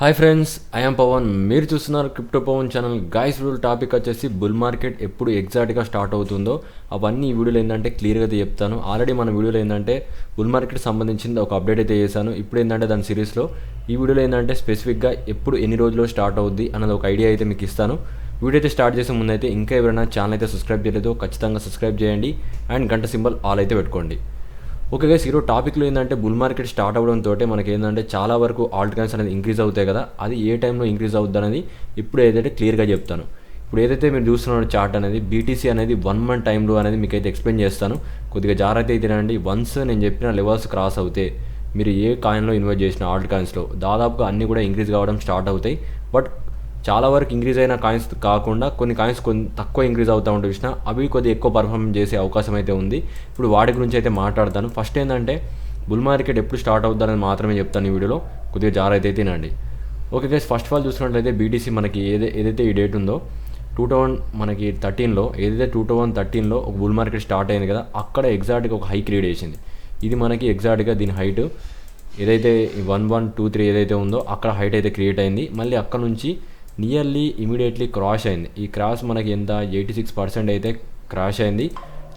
Hi friends, I'm Pawan. మీరు చూస్తున్నారు crypto Pawan channel. Guys, video topic వచ్చేసి బుల్ మార్కెట్ ఎప్పుడు ఎగ్జాక్ట్గా స్టార్ట్ అవుతుందో అవన్నీ ఈ వీడియోలో ఏంటంటే క్లియర్గా అయితే చెప్తాను. ఆల్రెడీ మన వీడియోలో ఏంటంటే బుల్ మార్కెట్ సంబంధించిన ఒక అప్డేట్ అయితే చేశాను. ఇప్పుడు ఏంటంటే దాని సిరీస్లో ఈ వీడియోలో ఏంటంటే స్పెసిఫిక్గా ఎప్పుడు ఎన్ని రోజుల్లో స్టార్ట్ అవుద్ది అన్నది ఒక ఐడియా అయితే మీకు ఇస్తాను. వీడియో అయితే స్టార్ట్ చేసే ముందు అయితే ఇంకా ఎవరైనా ఛానల్ అయితే సబ్స్క్రైబ్ చేయలేదో ఖచ్చితంగా సబ్స్క్రైబ్ చేయండి అండ్ గంట సింబల్ ఆల్ అయితే పెట్టుకోండి. ఓకే గైస్, ఈరోజు టాపిక్లో ఏంటంటే బుల్ మార్కెట్ స్టార్ట్ అవ్వడంతో మనకి ఏంటంటే చాలా వరకు ఆల్ట్ కాయిన్స్ అనేది ఇంక్రీజ్ అవుతాయి కదా, అది ఏ టైంలో ఇంక్రీజ్ అవుద్ది అనేది ఇప్పుడు ఏదైతే క్లియర్గా చెప్తాను. ఇప్పుడు ఏదైతే మీరు చూస్తున్న చార్ట్ అనేది బీటీసీ అనేది 1 మంత్ టైంలో అనేది మీకు అయితే ఎక్స్ప్లెయిన్ చేస్తాను. కొద్దిగా జాగ్రత్త అయితే తినండి. వన్స్ నేను చెప్పిన లెవెల్స్ క్రాస్ అవుతే మీరు ఏ కాయిన్లో ఇన్వెస్ట్ చేసిన ఆల్ట్ కాయిన్స్లో దాదాపుగా అన్నీ కూడా ఇంక్రీజ్ కావడం స్టార్ట్ అవుతాయి. బట్ చాలా వరకు ఇంక్రీజ్ అయిన కాయిన్స్ కాకుండా కొన్ని కాయిన్స్ తక్కువ ఇంక్రీజ్ అవుతూ ఉంటే చూసినా అవి కొద్దిగా ఎక్కువ పర్ఫార్మెన్స్ చేసే అవకాశం అయితే ఉంది. ఇప్పుడు వాటి గురించి అయితే మాట్లాడతాను. ఫస్ట్ ఏంటంటే బుల్ మార్కెట్ ఎప్పుడు స్టార్ట్ అవుతుందని మాత్రమే చెప్తాను ఈ వీడియోలో. కొద్దిగా జాగ్రత్త అయితే తినండి. Okay guys, first of all చూసినట్లయితే బీటీసీ మనకి ఏదైతే ఈ డేట్ ఉందో 2013లో ఏదైతే 2013లో ఒక బుల్ మార్కెట్ స్టార్ట్ అయింది కదా, అక్కడ ఎగ్జాక్ట్గా ఒక హై క్రియేట్ చేసింది. ఇది మనకి ఎగ్జాక్ట్గా దీని హైట్ ఏదైతే 1123 ఏదైతే ఉందో అక్కడ హైట్ అయితే క్రియేట్ అయింది. మళ్ళీ అక్కడ నుంచి నియర్లీ ఇమీడియట్లీ క్రాష్ అయింది. ఈ క్రాష్ మనకి ఎంత 86% అయితే క్రాష్ అయింది.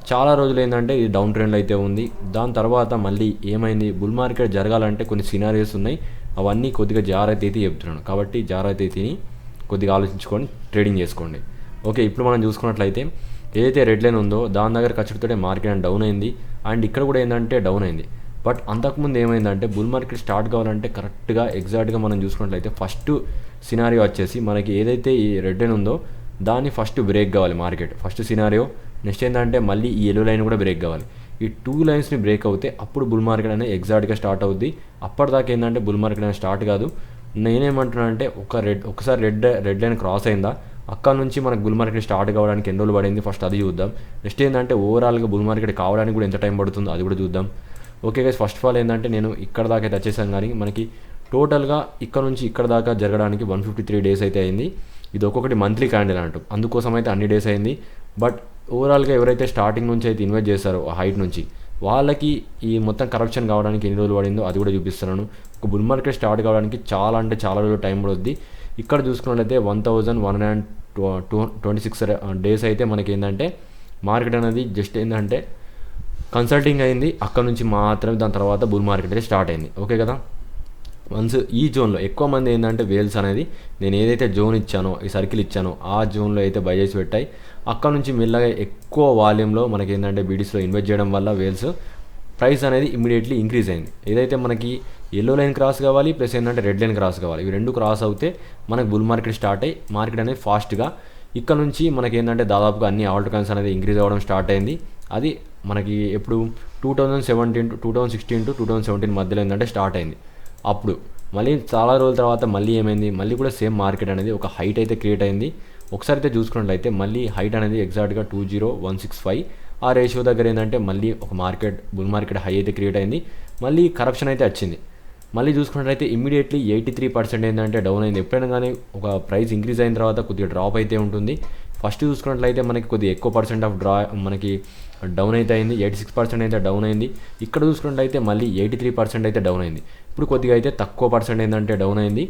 చాలా రోజులు ఏంటంటే ఇది డౌన్ ట్రెండ్ అయితే ఉంది. దాని తర్వాత మళ్ళీ ఏమైంది, బుల్ మార్కెట్ జరగాలంటే కొన్ని సినారియోస్ ఉన్నాయి. అవన్నీ కొద్దిగా జాగ్రత్త అయితే చెప్తున్నాను. కాబట్టి జాగ్రత్త అయితే కొద్దిగా ఆలోచించుకొని ట్రేడింగ్ చేసుకోండి. ఓకే, ఇప్పుడు మనం చూసుకున్నట్లయితే ఏదైతే రెడ్ లైన్ ఉందో దాని దగ్గర ఖచ్చితంగా మార్కెట్ డౌన్ అయింది అండ్ ఇక్కడ కూడా ఏంటంటే డౌన్ అయింది. బట్ అంతకుముందు ఏమైందంటే బుల్ మార్కెట్ స్టార్ట్ కావాలంటే కరెక్ట్గా ఎగ్జాక్ట్గా మనం చూసుకున్నట్లయితే ఫస్ట్ సినారియో వచ్చేసి మనకి ఏదైతే ఈ రెడ్ లైన్ ఉందో దాన్ని ఫస్ట్ బ్రేక్ కావాలి మార్కెట్. First scenario. నెక్స్ట్ ఏంటంటే మళ్ళీ ఈ ఎల్లో లైన్ కూడా బ్రేక్ కావాలి. ఈ 2 లైన్స్ని బ్రేక్ అవుతే అప్పుడు బుల్ మార్కెట్ అనేది ఎగ్జాక్ట్గా స్టార్ట్ అవుద్ది. అప్పటిదాకా ఏంటంటే బుల్ మార్కెట్ అనేది స్టార్ట్ కాదు. నేనేమంటున్నా అంటే ఒకసారి రెడ్ లైన్ క్రాస్ అయిందా అక్కడ నుంచి మనకు బుల్ మార్కెట్ స్టార్ట్ కావడానికి ఎన్ని రోజులు పడింది ఫస్ట్ అది చూద్దాం. నెక్స్ట్ ఏంటంటే ఓవరాల్గా బుల్ మార్కెట్ కావడానికి కూడా ఎంత టైం పడుతుందో అది కూడా చూద్దాం. Okay guys, first of all ఏంటంటే నేను ఇక్కడ దాకా అయితే వచ్చేసాం, కానీ మనకి టోటల్గా ఇక్కడ నుంచి ఇక్కడ దాకా జరగడానికి 153 డేస్ అయితే అయింది. ఇది ఒక్కొక్కటి మంత్లీ క్యాండిల్ అంటాం, అందుకోసం అయితే అన్ని డేస్ అయింది. బట్ ఓవరాల్గా ఎవరైతే స్టార్టింగ్ నుంచి అయితే ఇన్వెస్ట్ చేస్తారో ఆ హైట్ నుంచి వాళ్ళకి ఈ మొత్తం కరప్షన్ కావడానికి ఎన్ని రోజులు పడిందో అది కూడా చూపిస్తున్నాను. ఒక బుల్ మార్కెట్ స్టార్ట్ కావడానికి చాలా అంటే చాలా రోజులు టైం పడుద్ది. ఇక్కడ చూసుకున్నట్లయితే 1126 డేస్ అయితే మనకి ఏంటంటే మార్కెట్ అనేది జస్ట్ ఏంటంటే కన్సల్టింగ్ అయింది. అక్కడ నుంచి మాత్రమే దాని తర్వాత బుల్ మార్కెట్ అయితే స్టార్ట్ అయింది. ఓకే కదా, వన్స్ ఈ జోన్లో ఎక్కువ మంది ఏంటంటే వేల్స్ అనేది నేను ఏదైతే జోన్ ఇచ్చానో ఈ సర్కిల్ ఇచ్చానో ఆ జోన్లో అయితే బై చేసి పెట్టాయి. అక్కడ నుంచి మెల్లగా ఎక్కువ వాల్యూమ్లో మనకి ఏంటంటే బీటీసీలో ఇన్వెస్ట్ చేయడం వల్ల వేల్స్ ప్రైస్ అనేది ఇమీడియట్లీ ఇంక్రీజ్ అయింది. ఏదైతే మనకి ఎల్లో లైన్ క్రాస్ కావాలి ప్లస్ ఏంటంటే రెడ్ లైన్ క్రాస్ కావాలి, ఇవి రెండు క్రాస్ అవుతే మనకు బుల్ మార్కెట్ స్టార్ట్ అయ్యి మార్కెట్ అనేది ఫాస్ట్గా ఇక్కడ నుంచి మనకి ఏంటంటే దాదాపుగా అన్ని ఆల్ట్ కాయిన్స్ అనేది ఇంక్రీజ్ అవ్వడం స్టార్ట్ అయింది. అది మనకి ఎప్పుడు 2016 టు 2017 మధ్యలో ఏంటంటే స్టార్ట్ అయింది. అప్పుడు మళ్ళీ చాలా రోజుల తర్వాత మళ్ళీ ఏమైంది, మళ్ళీ కూడా సేమ్ మార్కెట్ అనేది ఒక హైట్ అయితే క్రియేట్ అయింది. ఒకసారి అయితే చూసుకున్నట్లయితే మళ్ళీ హైట్ అనేది ఎగ్జాక్ట్గా 20165 ఆ రేషియో దగ్గర ఏంటంటే మళ్ళీ ఒక బుల్ మార్కెట్ హై అయితే క్రియేట్ అయింది. మళ్ళీ కరప్షన్ అయితే వచ్చింది. మళ్ళీ చూసుకున్నట్లయితే ఇమీడియట్లీ 83% ఏంటంటే డౌన్ అయింది. ఎప్పుడైనా కానీ ఒక ప్రైస్ ఇంక్రీజ్ అయిన తర్వాత కొద్దిగా డ్రాప్ అయితే ఉంటుంది. ఫస్ట్ చూసుకున్నట్లయితే మనకి కొద్దిగా ఎక్కువ పర్సెంట్ ఆఫ్ మనకి డౌన్ అయితే అయింది. 86% అయితే డౌన్ అయింది. ఇక్కడ చూసుకున్నట్లయితే మళ్ళీ 83% అయితే డౌన్ అయింది. ఇప్పుడు కొద్దిగా అయితే తక్కువ పర్సెంట్ ఏంటంటే డౌన్ అయింది.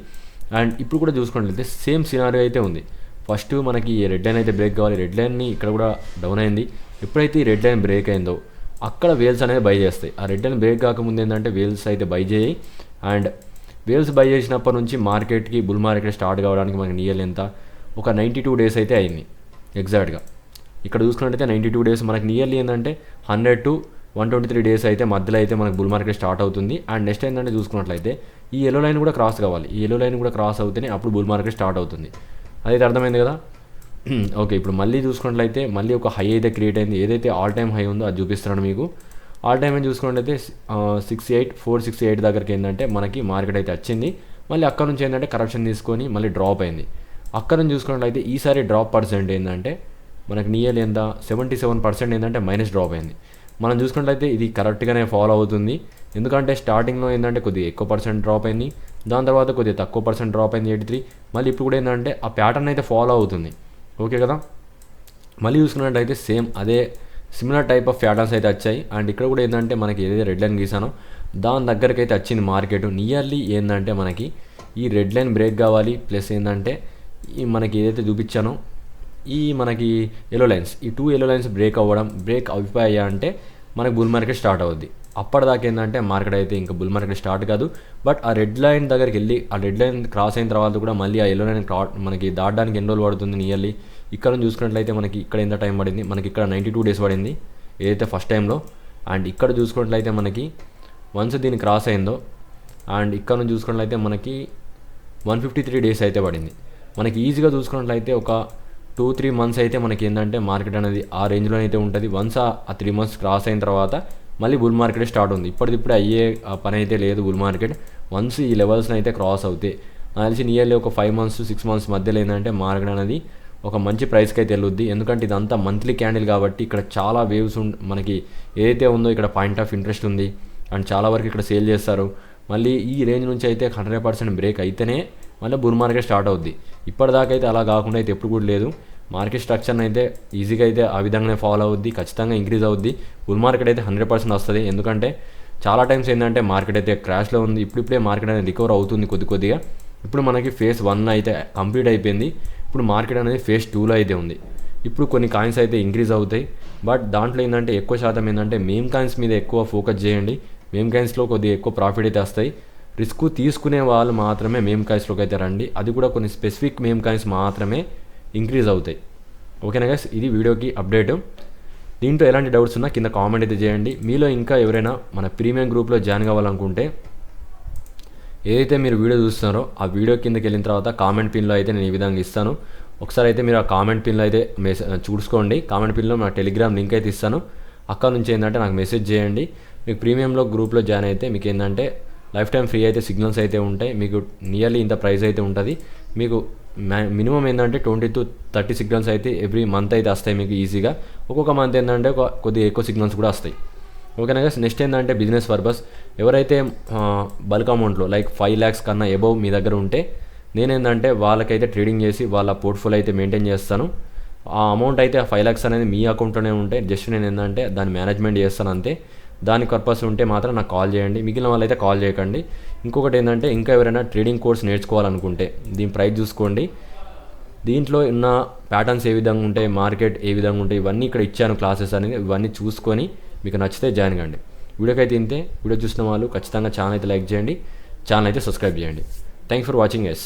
అండ్ ఇప్పుడు కూడా చూసుకున్నట్లయితే సేమ్ సినారియో అయితే ఉంది. ఫస్ట్ మనకి రెడ్ లైన్ అయితే బ్రేక్ కావాలి, రెడ్ లైన్ని ఇక్కడ కూడా డౌన్ అయింది. ఎప్పుడైతే ఈ రెడ్ లైన్ బ్రేక్ అయిందో అక్కడ వేల్స్ అనేది బై చేస్తాయి. ఆ రెడ్ లైన్ బ్రేక్ కాకముందు ఏంటంటే వేల్స్ అయితే బై చేయి. అండ్ వేల్స్ బై చేసినప్పటి నుంచి మార్కెట్కి బుల్ మార్కెట్ స్టార్ట్ కావడానికి మనకి నియర్లీ ఎంత ఒక 92 డేస్ అయితే అయింది. ఎగ్జాక్ట్గా ఇక్కడ చూసుకున్నట్టయితే 92 డేస్ మనకి నియర్లీ ఏంటంటే 100 to 123 డేస్ అయితే మధ్యలో అయితే మనకు బుల్ మార్కెట్ స్టార్ట్ అవుతుంది. అండ్ నెక్స్ట్ ఏంటంటే చూసుకున్నట్లయితే ఈ ఎల్లో లైన్ కూడా క్రాస్ కావాలి. ఈ ఎల్లో లైన్ కూడా క్రాస్ అవుతేనే అప్పుడు బుల్ మార్కెట్ స్టార్ట్ అవుతుంది. అదైతే అర్థమైంది కదా. ఓకే, ఇప్పుడు మళ్ళీ చూసుకున్నట్లయితే మళ్ళీ ఒక హై అయితే క్రియేట్ అయింది. ఏదైతే ఆల్ టైమ్ హై ఉందో అది చూపిస్తున్నాను మీకు. ఆల్ టైమ్ అని చూసుకున్నట్లయితే 468 దగ్గరికి ఏంటంటే మనకి మార్కెట్ అయితే వచ్చింది. మళ్ళీ అక్కడ నుంచి ఏంటంటే కరప్షన్ తీసుకొని మళ్ళీ డ్రాప్ అయింది. అక్కడ నుంచి చూసుకున్నట్లయితే ఈసారి డ్రాప్ పర్సెంట్ ఏంటంటే మనకి నియర్లీ ఎంత 77% ఏంటంటే మైనస్ డ్రాప్ అయింది. మనం చూసుకున్నట్లయితే ఇది కరెక్ట్గానే ఫాలో అవుతుంది. ఎందుకంటే స్టార్టింగ్లో ఏంటంటే కొద్దిగా ఎక్కువ పర్సెంట్ డ్రాప్ అయింది, దాని తర్వాత కొద్దిగా తక్కువ పర్సెంట్ డ్రాప్ అయింది 83. మళ్ళీ ఇప్పుడు కూడా ఏంటంటే ఆ ప్యాటర్న్ అయితే ఫాలో అవుతుంది. ఓకే కదా, మళ్ళీ చూసుకున్నట్లయితే సేమ్ అదే సిమిలర్ టైప్ ఆఫ్ ప్యాటర్న్స్ అయితే వచ్చాయి. అండ్ ఇక్కడ కూడా ఏంటంటే మనకి ఏదైతే రెడ్ లైన్ గీసానో దాని దగ్గరికి అయితే వచ్చింది మార్కెట్. నియర్లీ ఏంటంటే మనకి ఈ రెడ్ లైన్ బ్రేక్ కావాలి, ప్లస్ ఏంటంటే ఈ మనకి ఏదైతే చూపించానో ఈ మనకి ఎల్లో లైన్స్, ఈ 2 ఎల్లో లైన్స్ బ్రేక్ అయిపోయా అంటే మనకి బుల్ మార్కెట్ స్టార్ట్ అవుద్ది. అప్పటిదాకా ఏంటంటే మార్కెట్ అయితే ఇంకా బుల్ మార్కెట్ స్టార్ట్ కాదు. బట్ ఆ రెడ్ లైన్ దగ్గరికి వెళ్ళి ఆ రెడ్ లైన్ క్రాస్ అయిన తర్వాత కూడా మళ్ళీ ఆ ఎల్లో లైన్ మనకి దాటడానికి ఎన్ని రోజులు పడుతుంది నియర్లీ. ఇక్కడ చూసుకున్నట్లయితే మనకి ఇక్కడ ఎంత టైం పడింది, మనకి ఇక్కడ 92 డేస్ పడింది ఏదైతే ఫస్ట్ టైంలో. అండ్ ఇక్కడ చూసుకున్నట్లయితే మనకి వన్స్ దీన్ని క్రాస్ అయిందో అండ్ ఇక్కడ నుంచి చూసుకున్నట్లయితే మనకి 153 డేస్ అయితే పడింది. మనకి ఈజీగా చూసుకున్నట్లయితే ఒక 2-3 మంత్స్ అయితే మనకి ఏంటంటే మార్కెట్ అనేది ఆ రేంజ్లో అయితే ఉంటుంది. వన్స్ ఆ 3 మంత్స్ క్రాస్ అయిన తర్వాత మళ్ళీ బుల్ మార్కెట్ స్టార్ట్ ఉంది. ఇప్పటికిప్పుడు అయ్యే పని అయితే లేదు బుల్ మార్కెట్. వన్స్ ఈ లెవెల్స్ని అయితే క్రాస్ అవుతాయి నాకు తెలిసి నియర్లీ ఒక 5 మంత్స్ 6 మంత్స్ మధ్యలో ఏంటంటే మార్కెట్ అనేది ఒక మంచి ప్రైస్కి అయితే వెళ్ళొద్ది. ఎందుకంటే ఇదంతా మంత్లీ క్యాండిల్ కాబట్టి ఇక్కడ చాలా వేవ్స్ మనకి ఏదైతే ఉందో ఇక్కడ పాయింట్ ఆఫ్ ఇంట్రెస్ట్ ఉంది అండ్ చాలా వరకు ఇక్కడ సేల్ చేస్తారు. మళ్ళీ ఈ రేంజ్ నుంచి అయితే 100% బ్రేక్ అయితేనే మళ్ళీ బుల్ మార్కెట్ స్టార్ట్ అవుద్ది. ఇప్పటిదాకా అయితే అలా కాకుండా అయితే ఎప్పుడు కూడా లేదు. మార్కెట్ స్ట్రక్చర్ని అయితే ఈజీగా అయితే ఆ విధంగానే ఫాలో అవుద్ది, ఖచ్చితంగా ఇంక్రీజ్ అవుద్ది. బుల్ మార్కెట్ అయితే 100% వస్తుంది. ఎందుకంటే చాలా టైమ్స్ ఏంటంటే మార్కెట్ అయితే క్రాష్లో ఉంది, ఇప్పుడిప్పుడే మార్కెట్ అనేది రికవర్ అవుతుంది కొద్దిగా. ఇప్పుడు మనకి ఫేజ్ 1 అయితే కంప్లీట్ అయిపోయింది. ఇప్పుడు మార్కెట్ అనేది ఫేజ్ 2లో అయితే ఉంది. ఇప్పుడు కొన్ని కాయిన్స్ అయితే ఇంక్రీజ్ అవుతాయి. బట్ దాంట్లో ఏంటంటే ఎక్కువ శాతం ఏంటంటే మేమ్ కాయిన్స్ మీద ఎక్కువ ఫోకస్ చేయండి. మేమ్ కాయిన్స్లో కొద్దిగా ఎక్కువ ప్రాఫిట్ అయితే వస్తాయి. రిస్క్ తీసుకునే వాళ్ళు మాత్రమే మేమ్ కాయిన్స్లోకి అయితే రండి. అది కూడా కొన్ని స్పెసిఫిక్ మేమ్ కాయిన్స్ మాత్రమే ఇంక్రీజ్ అవుతాయి. ఓకేనా గైస్, ఇది వీడియోకి అప్డేట్. దీంట్లో ఎలాంటి డౌట్స్ ఉన్నా కింద కామెంట్ అయితే చేయండి. మీలో ఇంకా ఎవరైనా మన ప్రీమియం గ్రూప్లో జాయిన్ కావాలనుకుంటే ఏదైతే మీరు వీడియో చూస్తున్నారో ఆ వీడియో కిందకి వెళ్ళిన తర్వాత కామెంట్ పిన్లో అయితే నేను ఈ విధంగా ఇస్తాను. ఒకసారి అయితే మీరు ఆ కామెంట్ పిన్లో అయితే చూసుకోండి. కామెంట్ పిన్లో నా టెలిగ్రామ్ లింక్ అయితే ఇస్తాను. అక్కడ నుంచి ఏంటంటే నాకు మెసేజ్ చేయండి. మీకు ప్రీమియంలో గ్రూప్లో జాయిన్ అయితే మీకు ఏంటంటే లైఫ్ టైం ఫ్రీ అయితే సిగ్నల్స్ అయితే ఉంటాయి. మీకు నియర్లీ ఇంత ప్రైస్ అయితే ఉంటుంది. మీకు మినిమం ఏంటంటే 20 to 30 సిగ్నల్స్ అయితే ఎవ్రీ మంత్ అయితే వస్తాయి మీకు ఈజీగా. ఒక్కొక్క మంత్ ఏంటంటే కొద్దిగా ఎక్కువ సిగ్నల్స్ కూడా వస్తాయి. ఓకేనా గైస్, నెక్స్ట్ ఏంటంటే బిజినెస్ పర్పస్ ఎవరైతే బల్క్ అమౌంట్లో లైక్ 5 lakhs కన్నా ఎబోవ్ మీ దగ్గర ఉంటే నేనేంటంటే వాళ్ళకైతే ట్రేడింగ్ చేసి వాళ్ళ పోర్ట్ఫోలియో అయితే మెయింటైన్ చేస్తాను. ఆ అమౌంట్ అయితే 5 lakhs అనేది మీ అకౌంట్లోనే ఉంటే జస్ట్ నేను ఏంటంటే దాన్ని మేనేజ్మెంట్ చేస్తాను అంతే. దాని పర్పస్ ఉంటే మాత్రం నాకు కాల్ చేయండి, మిగిలిన వాళ్ళైతే కాల్ చేయకండి. ఇంకొకటి ఏంటంటే ఇంకా ఎవరైనా ట్రేడింగ్ కోర్స్ నేర్చుకోవాలనుకుంటే దీని ప్రైస్ చూసుకోండి. దీంట్లో ఉన్న ప్యాటర్న్స్ ఏ విధంగా ఉంటాయి, మార్కెట్ ఏ విధంగా ఉంటాయి, ఇవన్నీ ఇక్కడ ఇచ్చాను క్లాసెస్ అనేది. ఇవన్నీ చూసుకొని మీకు నచ్చితే జాయిన్ కండి. వీడియోకి ఇంతే. వీడియో చూసిన వాళ్ళు ఖచ్చితంగా ఛానల్ అయితే లైక్ చేయండి, ఛానల్ అయితే సబ్స్క్రైబ్ చేయండి. Thanks for watching yes.